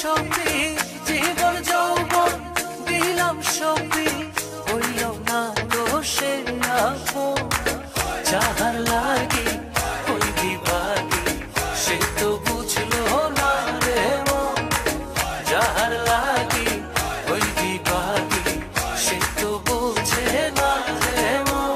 সপি জীবন যৌবন দিলাম সপি হইল না দোষে আপন যাহার লাগি ওই বিভাগী সে তো বুঝলো না রে মন যাহার লাগি ওই বিভাগী সে তো বুঝে না রে মন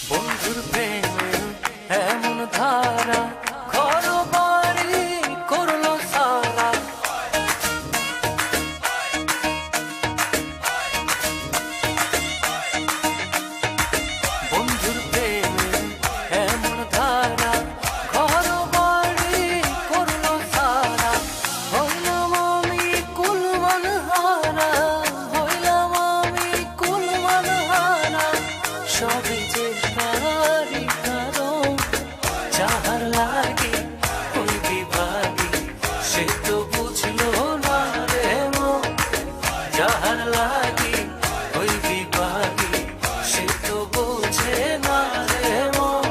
বন্ধুর প্রেমে এমন ধারা ঘর বাড়ি করলো সারা বন্ধুর প্রেমে এমন ধারা ঘর বাড়ি করলো সারা হইলাম আমি কুলমান হারা হইলাম আমি কুলমান হারা সবই যে তারি কারণ যাহার লাগে ওই বিভাগী সে তো বুঝলো না রে মন যাহার লাগে ওই বিভাগী সে তো বুঝে না রে মন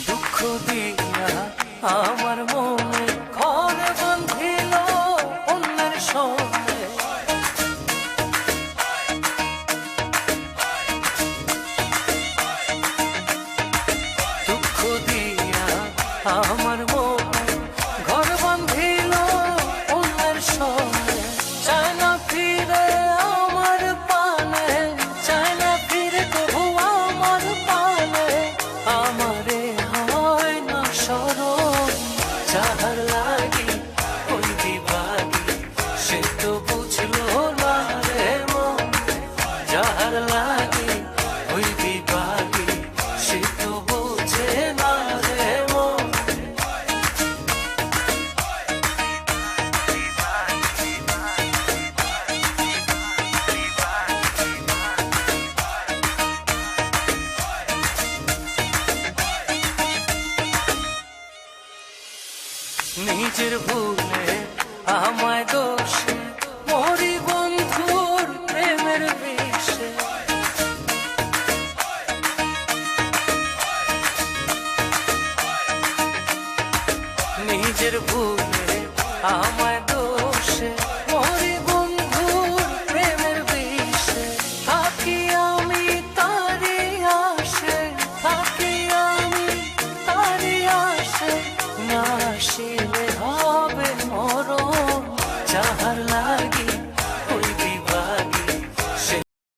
দুঃখ দিয়া আমার মনে ঘর বাঁধিল অন্যের সঙ্গে দুঃখ দিয়া আমার মনে ঘর বাঁধিল অন্যের সঙ্গে চায় না ফিরে আমার পানে চায় না ফিরে তবু আমার পানে আমারে হয় না স্মরণ যাহার লাগি ওই বিভাগী সে তো বুঝলো না রে মন যাহার লাগি ওই বিভাগী সে তো বুঝে না রে মন নিজের ভুলে আমায় দোষে মরি বন্ধুর প্রেমের বিষে নিজের ভুলে আমায়